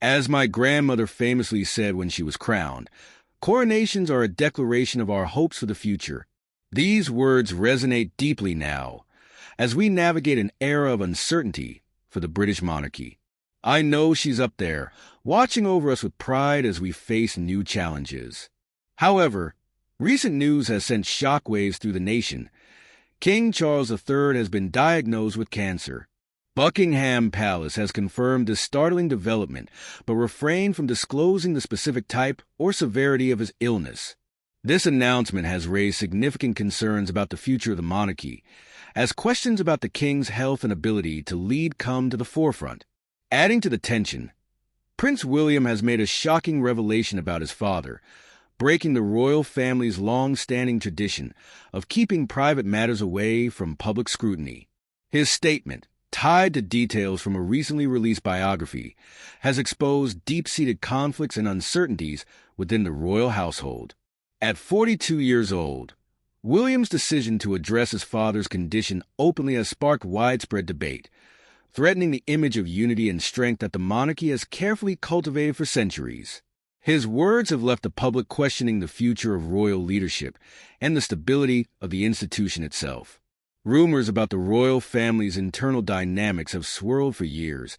As my grandmother famously said when she was crowned, coronations are a declaration of our hopes for the future. These words resonate deeply now, as we navigate an era of uncertainty for the British monarchy. I know she's up there, watching over us with pride as we face new challenges. However, recent news has sent shockwaves through the nation. King Charles III has been diagnosed with cancer. Buckingham Palace has confirmed this startling development, but refrained from disclosing the specific type or severity of his illness. This announcement has raised significant concerns about the future of the monarchy, as questions about the king's health and ability to lead come to the forefront. Adding to the tension, Prince William has made a shocking revelation about his father, breaking the royal family's long-standing tradition of keeping private matters away from public scrutiny. His statement, tied to details from a recently released biography, has exposed deep-seated conflicts and uncertainties within the royal household. At 42 years old, William's decision to address his father's condition openly has sparked widespread debate, threatening the image of unity and strength that the monarchy has carefully cultivated for centuries. His words have left the public questioning the future of royal leadership and the stability of the institution itself. Rumors about the royal family's internal dynamics have swirled for years,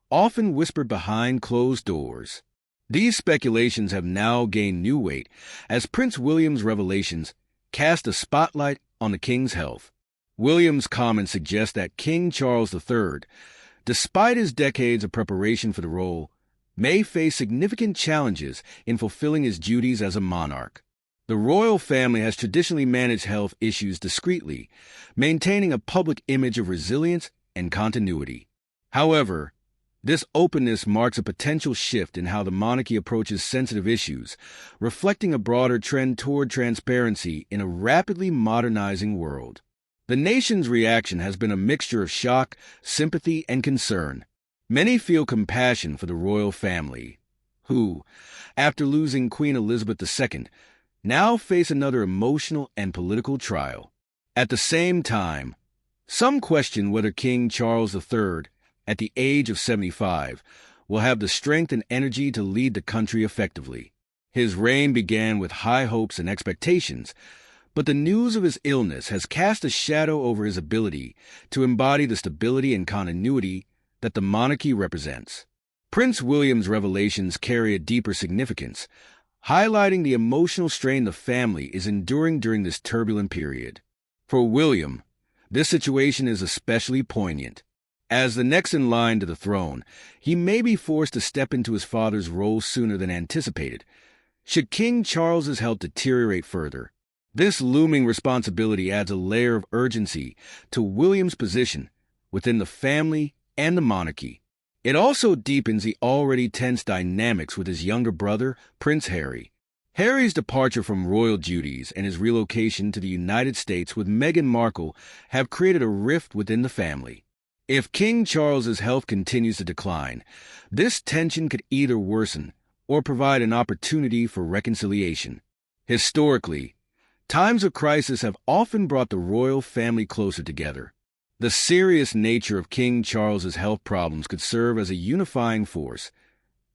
often whispered behind closed doors. These speculations have now gained new weight as Prince William's revelations cast a spotlight on the king's health. William's comments suggest that King Charles III, despite his decades of preparation for the role, may face significant challenges in fulfilling his duties as a monarch. The royal family has traditionally managed health issues discreetly, maintaining a public image of resilience and continuity. However, this openness marks a potential shift in how the monarchy approaches sensitive issues, reflecting a broader trend toward transparency in a rapidly modernizing world. The nation's reaction has been a mixture of shock, sympathy, and concern. Many feel compassion for the royal family, who, after losing Queen Elizabeth II, now face another emotional and political trial. At the same time, some question whether King Charles III, at the age of 75, will have the strength and energy to lead the country effectively. His reign began with high hopes and expectations, but the news of his illness has cast a shadow over his ability to embody the stability and continuity that the monarchy represents. Prince William's revelations carry a deeper significance, highlighting the emotional strain the family is enduring during this turbulent period. For William, this situation is especially poignant. As the next in line to the throne, he may be forced to step into his father's role sooner than anticipated, should King Charles's health deteriorate further. This looming responsibility adds a layer of urgency to William's position within the family and the monarchy. It also deepens the already tense dynamics with his younger brother, Prince Harry. Harry's departure from royal duties and his relocation to the United States with Meghan Markle have created a rift within the family. If King Charles's health continues to decline, this tension could either worsen or provide an opportunity for reconciliation. Historically, times of crisis have often brought the royal family closer together. The serious nature of King Charles's health problems could serve as a unifying force,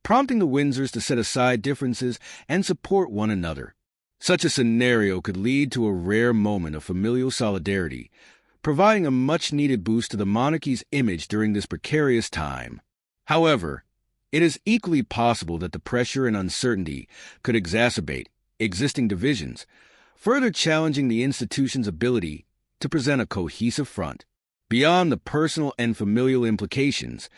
prompting the Windsors to set aside differences and support one another. Such a scenario could lead to a rare moment of familial solidarity, providing a much-needed boost to the monarchy's image during this precarious time. However, it is equally possible that the pressure and uncertainty could exacerbate existing divisions, further challenging the institution's ability to present a cohesive front. Beyond the personal and familial implications,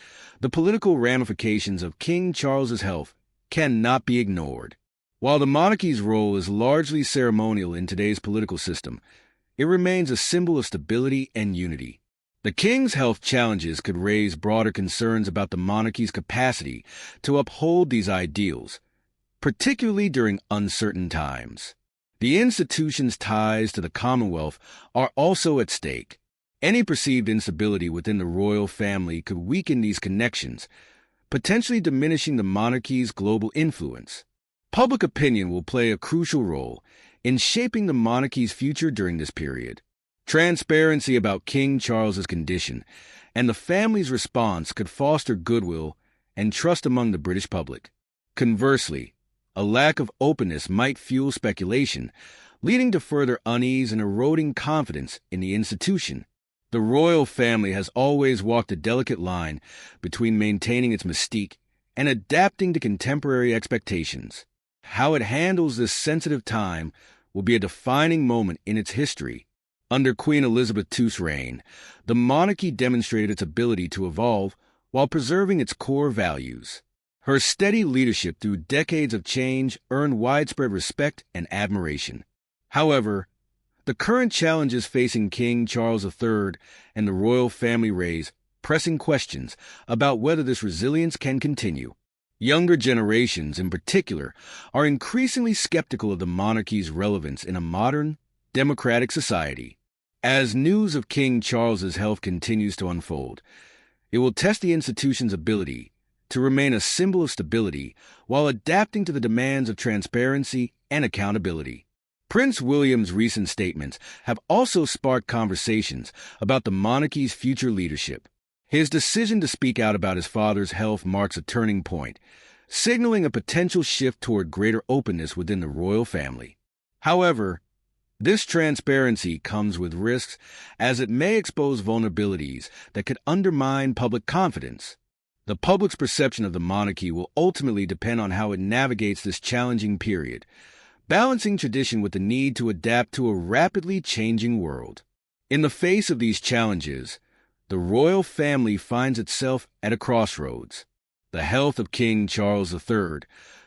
the political ramifications of King Charles's health cannot be ignored. While the monarchy's role is largely ceremonial in today's political system, it remains a symbol of stability and unity. The king's health challenges could raise broader concerns about the monarchy's capacity to uphold these ideals, particularly during uncertain times. The institution's ties to the Commonwealth are also at stake. Any perceived instability within the royal family could weaken these connections, potentially diminishing the monarchy's global influence. Public opinion will play a crucial role in shaping the monarchy's future during this period. Transparency about King Charles's condition and the family's response could foster goodwill and trust among the British public. Conversely, a lack of openness might fuel speculation, leading to further unease and eroding confidence in the institution. The royal family has always walked a delicate line between maintaining its mystique and adapting to contemporary expectations. How it handles this sensitive time will be a defining moment in its history. Under Queen Elizabeth II's reign, the monarchy demonstrated its ability to evolve while preserving its core values. Her steady leadership through decades of change earned widespread respect and admiration. However, the current challenges facing King Charles III and the royal family raise pressing questions about whether this resilience can continue. Younger generations, in particular, are increasingly skeptical of the monarchy's relevance in a modern, democratic society. As news of King Charles's health continues to unfold, it will test the institution's ability to remain a symbol of stability while adapting to the demands of transparency and accountability. Prince William's recent statements have also sparked conversations about the monarchy's future leadership. His decision to speak out about his father's health marks a turning point, signaling a potential shift toward greater openness within the royal family. However, this transparency comes with risks, as it may expose vulnerabilities that could undermine public confidence. The public's perception of the monarchy will ultimately depend on how it navigates this challenging period, balancing tradition with the need to adapt to a rapidly changing world. In the face of these challenges, the royal family finds itself at a crossroads. The health of King Charles III,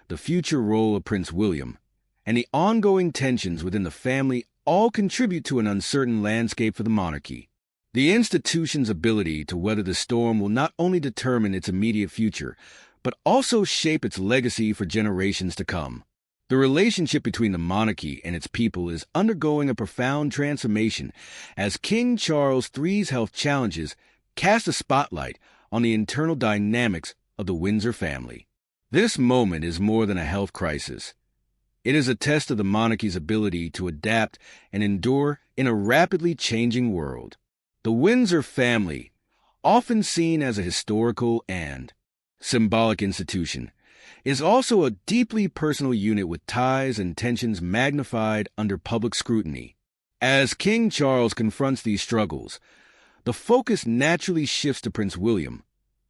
the future role of Prince William, and the ongoing tensions within the family all contribute to an uncertain landscape for the monarchy. The institution's ability to weather the storm will not only determine its immediate future, but also shape its legacy for generations to come. The relationship between the monarchy and its people is undergoing a profound transformation as King Charles III's health challenges cast a spotlight on the internal dynamics of the Windsor family. This moment is more than a health crisis. It is a test of the monarchy's ability to adapt and endure in a rapidly changing world. The Windsor family, often seen as a historical and symbolic institution, is also a deeply personal unit with ties and tensions magnified under public scrutiny. As King Charles confronts these struggles, the focus naturally shifts to Prince William,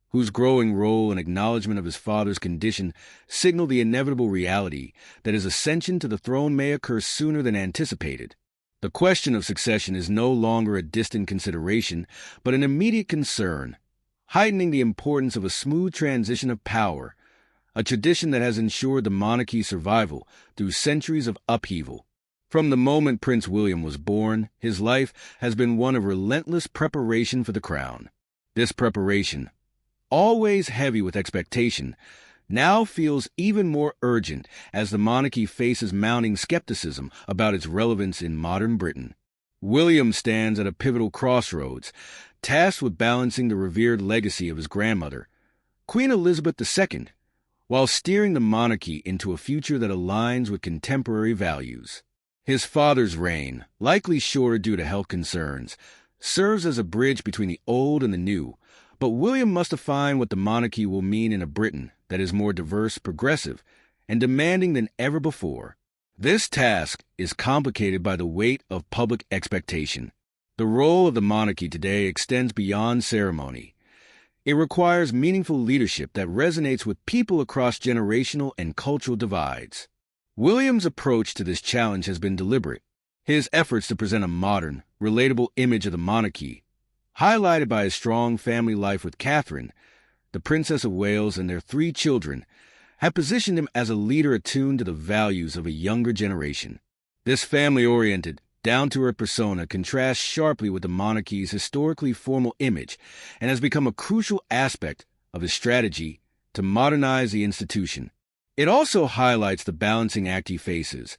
whose growing role and acknowledgement of his father's condition signal the inevitable reality that his ascension to the throne may occur sooner than anticipated. The question of succession is no longer a distant consideration, but an immediate concern, heightening the importance of a smooth transition of power, a tradition that has ensured the monarchy's survival through centuries of upheaval. From the moment Prince William was born, his life has been one of relentless preparation for the crown. This preparation, always heavy with expectation, now feels even more urgent as the monarchy faces mounting skepticism about its relevance in modern Britain. William stands at a pivotal crossroads, tasked with balancing the revered legacy of his grandmother, Queen Elizabeth II, while steering the monarchy into a future that aligns with contemporary values. His father's reign, likely shorter due to health concerns, serves as a bridge between the old and the new, but William must define what the monarchy will mean in a Britain that is more diverse, progressive, and demanding than ever before. This task is complicated by the weight of public expectation. The role of the monarchy today extends beyond ceremony. It requires meaningful leadership that resonates with people across generational and cultural divides. William's approach to this challenge has been deliberate. His efforts to present a modern, relatable image of the monarchy, highlighted by his strong family life with Catherine, the Princess of Wales, and their 3 children, have positioned him as a leader attuned to the values of a younger generation. This family-oriented, down-to-earth persona contrasts sharply with the monarchy's historically formal image and has become a crucial aspect of his strategy to modernize the institution. It also highlights the balancing act he faces,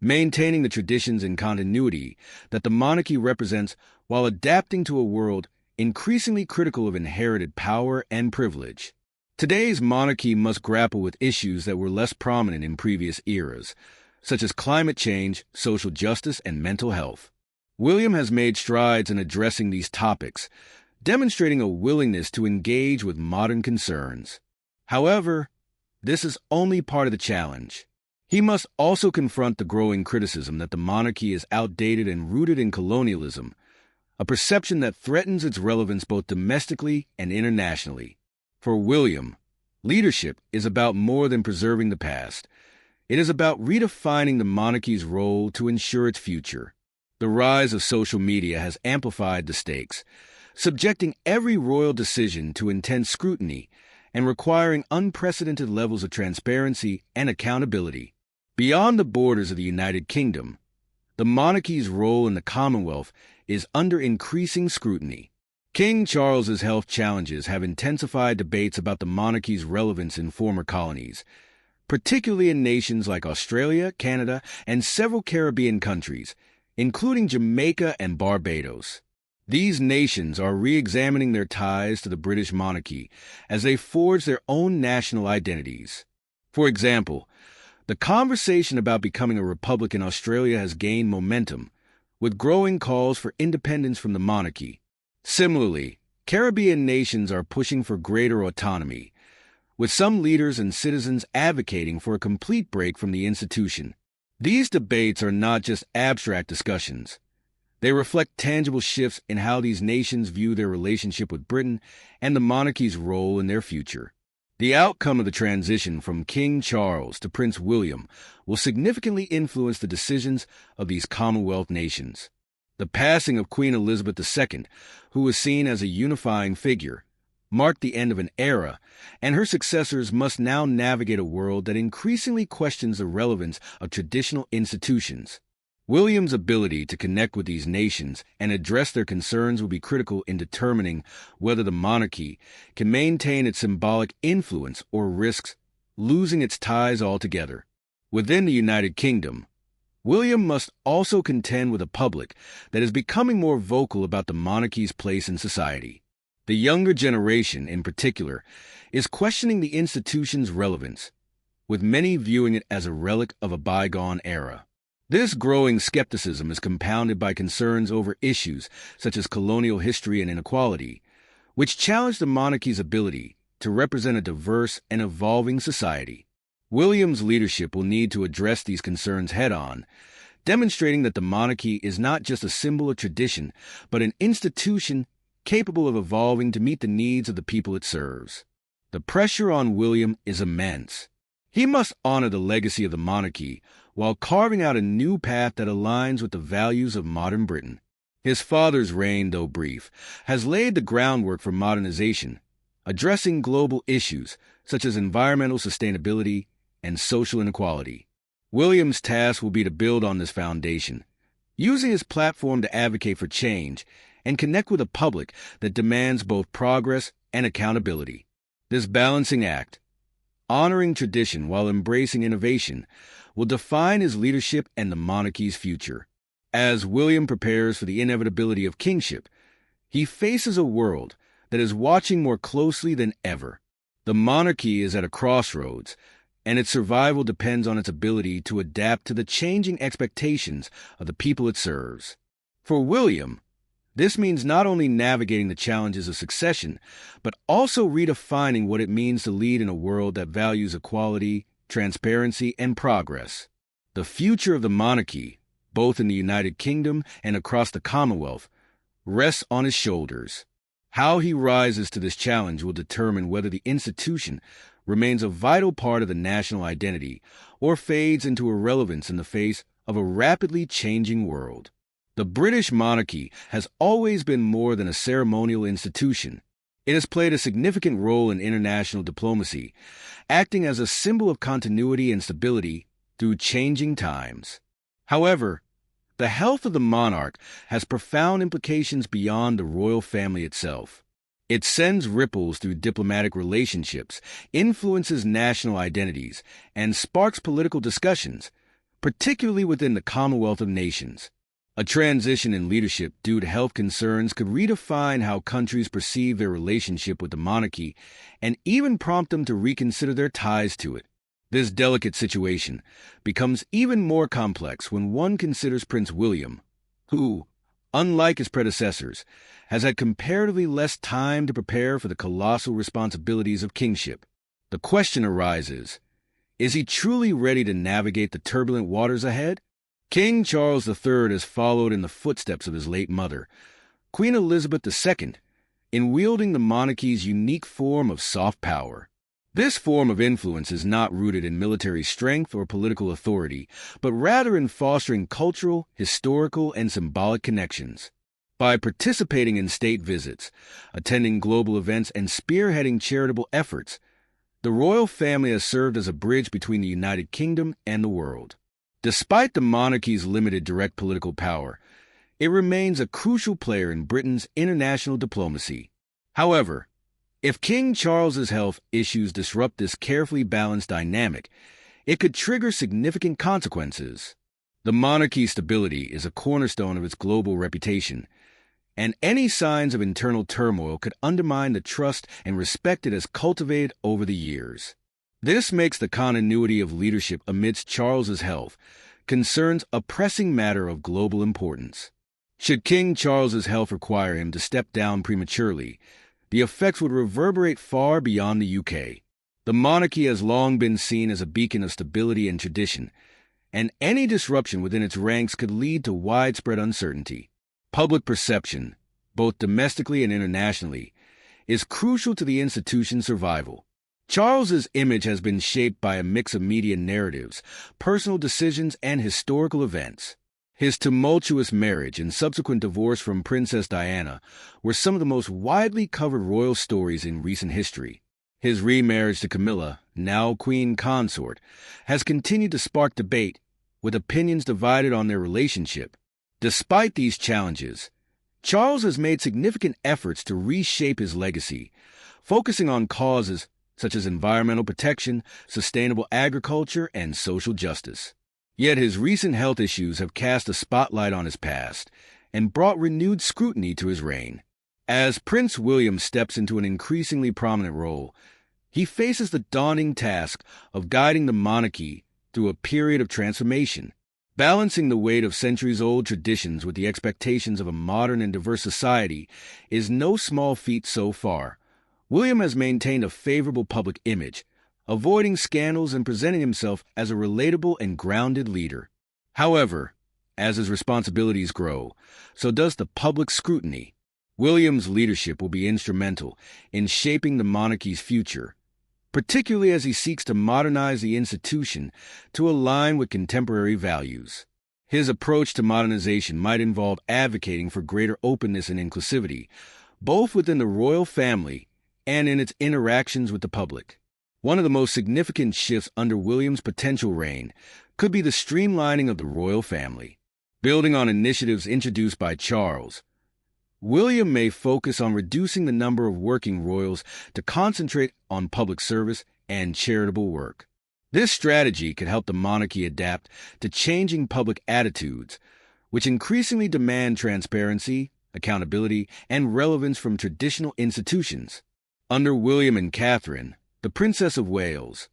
maintaining the traditions and continuity that the monarchy represents while adapting to a world increasingly critical of inherited power and privilege. Today's monarchy must grapple with issues that were less prominent in previous eras, such as climate change, social justice, and mental health. William has made strides in addressing these topics, demonstrating a willingness to engage with modern concerns. However, this is only part of the challenge. He must also confront the growing criticism that the monarchy is outdated and rooted in colonialism, a perception that threatens its relevance both domestically and internationally. For William, leadership is about more than preserving the past. It is about redefining the monarchy's role to ensure its future. The rise of social media has amplified the stakes, subjecting every royal decision to intense scrutiny and requiring unprecedented levels of transparency and accountability. Beyond the borders of the United Kingdom, the monarchy's role in the Commonwealth is under increasing scrutiny. King Charles's health challenges have intensified debates about the monarchy's relevance in former colonies, particularly in nations like Australia, Canada, and several Caribbean countries, including Jamaica and Barbados. These nations are re-examining their ties to the British monarchy as they forge their own national identities. For example, the conversation about becoming a republic in Australia has gained momentum, with growing calls for independence from the monarchy. Similarly, Caribbean nations are pushing for greater autonomy, with some leaders and citizens advocating for a complete break from the institution. These debates are not just abstract discussions. They reflect tangible shifts in how these nations view their relationship with Britain and the monarchy's role in their future. The outcome of the transition from King Charles to Prince William will significantly influence the decisions of these Commonwealth nations. The passing of Queen Elizabeth II, who was seen as a unifying figure, marked the end of an era, and her successors must now navigate a world that increasingly questions the relevance of traditional institutions. William's ability to connect with these nations and address their concerns will be critical in determining whether the monarchy can maintain its symbolic influence or risks losing its ties altogether. Within the United Kingdom, William must also contend with a public that is becoming more vocal about the monarchy's place in society. The younger generation, in particular, is questioning the institution's relevance, with many viewing it as a relic of a bygone era. This growing skepticism is compounded by concerns over issues such as colonial history and inequality, which challenge the monarchy's ability to represent a diverse and evolving society. William's leadership will need to address these concerns head-on, demonstrating that the monarchy is not just a symbol of tradition, but an institution capable of evolving to meet the needs of the people it serves. The pressure on William is immense. He must honor the legacy of the monarchy while carving out a new path that aligns with the values of modern Britain. His father's reign, though brief, has laid the groundwork for modernization, addressing global issues such as environmental sustainability and social inequality. William's task will be to build on this foundation, using his platform to advocate for change and connect with a public that demands both progress and accountability. This balancing act, honoring tradition while embracing innovation, will define his leadership and the monarchy's future. As William prepares for the inevitability of kingship, he faces a world that is watching more closely than ever. The monarchy is at a crossroads, and its survival depends on its ability to adapt to the changing expectations of the people it serves. For William, this means not only navigating the challenges of succession, but also redefining what it means to lead in a world that values equality, transparency, and progress. The future of the monarchy, both in the United Kingdom and across the Commonwealth, rests on his shoulders. How he rises to this challenge will determine whether the institution remains a vital part of the national identity or fades into irrelevance in the face of a rapidly changing world. The British monarchy has always been more than a ceremonial institution. It has played a significant role in international diplomacy, acting as a symbol of continuity and stability through changing times. However, the health of the monarch has profound implications beyond the royal family itself. It sends ripples through diplomatic relationships, influences national identities, and sparks political discussions, particularly within the Commonwealth of Nations. A transition in leadership due to health concerns could redefine how countries perceive their relationship with the monarchy and even prompt them to reconsider their ties to it. This delicate situation becomes even more complex when one considers Prince William, who, unlike his predecessors, has had comparatively less time to prepare for the colossal responsibilities of kingship. The question arises, is he truly ready to navigate the turbulent waters ahead? King Charles III has followed in the footsteps of his late mother, Queen Elizabeth II, in wielding the monarchy's unique form of soft power. This form of influence is not rooted in military strength or political authority, but rather in fostering cultural, historical, and symbolic connections. By participating in state visits, attending global events, and spearheading charitable efforts, the royal family has served as a bridge between the United Kingdom and the world. Despite the monarchy's limited direct political power, it remains a crucial player in Britain's international diplomacy. However, if King Charles's health issues disrupt this carefully balanced dynamic, it could trigger significant consequences. The monarchy's stability is a cornerstone of its global reputation, and any signs of internal turmoil could undermine the trust and respect it has cultivated over the years. This makes the continuity of leadership amidst Charles's health concerns a pressing matter of global importance. Should King Charles's health require him to step down prematurely, the effects would reverberate far beyond the UK. The monarchy has long been seen as a beacon of stability and tradition, and any disruption within its ranks could lead to widespread uncertainty. Public perception, both domestically and internationally, is crucial to the institution's survival. Charles's image has been shaped by a mix of media narratives, personal decisions, and historical events. His tumultuous marriage and subsequent divorce from Princess Diana were some of the most widely covered royal stories in recent history. His remarriage to Camilla, now Queen Consort, has continued to spark debate, with opinions divided on their relationship. Despite these challenges, Charles has made significant efforts to reshape his legacy, focusing on causes such as environmental protection, sustainable agriculture, and social justice. Yet his recent health issues have cast a spotlight on his past and brought renewed scrutiny to his reign. As Prince William steps into an increasingly prominent role, he faces the daunting task of guiding the monarchy through a period of transformation. Balancing the weight of centuries-old traditions with the expectations of a modern and diverse society is no small feat so far. William has maintained a favorable public image, avoiding scandals and presenting himself as a relatable and grounded leader. However, as his responsibilities grow, so does the public scrutiny. William's leadership will be instrumental in shaping the monarchy's future, particularly as he seeks to modernize the institution to align with contemporary values. His approach to modernization might involve advocating for greater openness and inclusivity, both within the royal family and in its interactions with the public. One of the most significant shifts under William's potential reign could be the streamlining of the royal family. Building on initiatives introduced by Charles, William may focus on reducing the number of working royals to concentrate on public service and charitable work. This strategy could help the monarchy adapt to changing public attitudes, which increasingly demand transparency, accountability, and relevance from traditional institutions. Under William and Catherine, the Princess of Wales,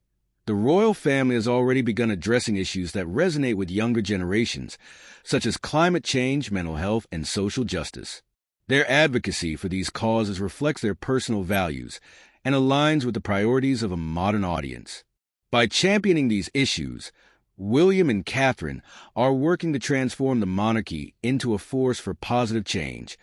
the royal family has already begun addressing issues that resonate with younger generations, such as climate change, mental health, and social justice. Their advocacy for these causes reflects their personal values and aligns with the priorities of a modern audience. By championing these issues, William and Catherine are working to transform the monarchy into a force for positive change,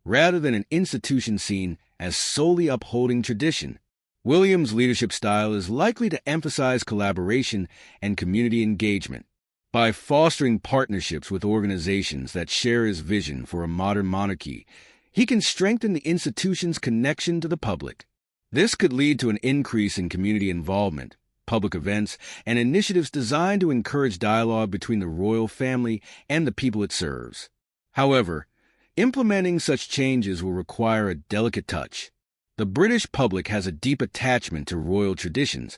rather than an institution seen as solely upholding tradition. William's leadership style is likely to emphasize collaboration and community engagement. By fostering partnerships with organizations that share his vision for a modern monarchy, he can strengthen the institution's connection to the public. This could lead to an increase in community involvement, public events, and initiatives designed to encourage dialogue between the royal family and the people it serves. However, implementing such changes will require a delicate touch. The British public has a deep attachment to royal traditions,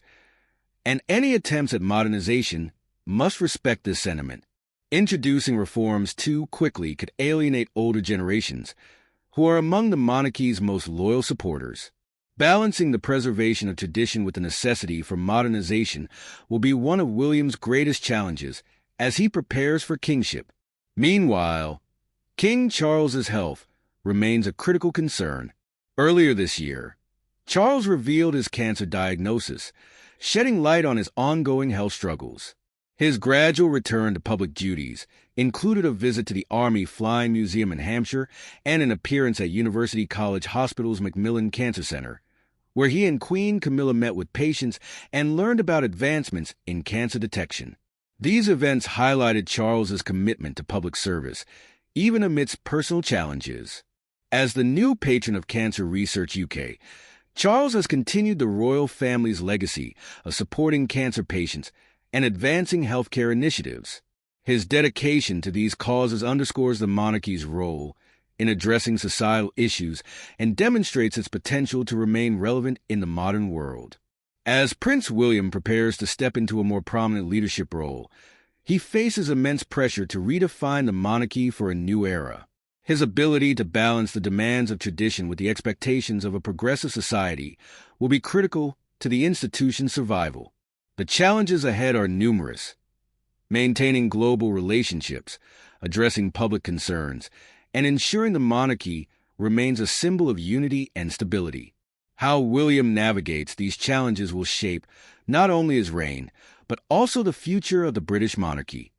and any attempts at modernization must respect this sentiment. Introducing reforms too quickly could alienate older generations, who are among the monarchy's most loyal supporters. Balancing the preservation of tradition with the necessity for modernization will be one of William's greatest challenges as he prepares for kingship. Meanwhile, King Charles's health remains a critical concern. Earlier this year, Charles revealed his cancer diagnosis, shedding light on his ongoing health struggles. His gradual return to public duties included a visit to the Army Flying Museum in Hampshire and an appearance at University College Hospital's Macmillan Cancer Center, where he and Queen Camilla met with patients and learned about advancements in cancer detection. These events highlighted Charles's commitment to public service, even amidst personal challenges. As the new patron of Cancer Research UK, Charles has continued the royal family's legacy of supporting cancer patients and advancing healthcare initiatives. His dedication to these causes underscores the monarchy's role in addressing societal issues and demonstrates its potential to remain relevant in the modern world. As Prince William prepares to step into a more prominent leadership role, he faces immense pressure to redefine the monarchy for a new era. His ability to balance the demands of tradition with the expectations of a progressive society will be critical to the institution's survival. The challenges ahead are numerous: maintaining global relationships, addressing public concerns, and ensuring the monarchy remains a symbol of unity and stability. How William navigates these challenges will shape not only his reign, but also the future of the British monarchy.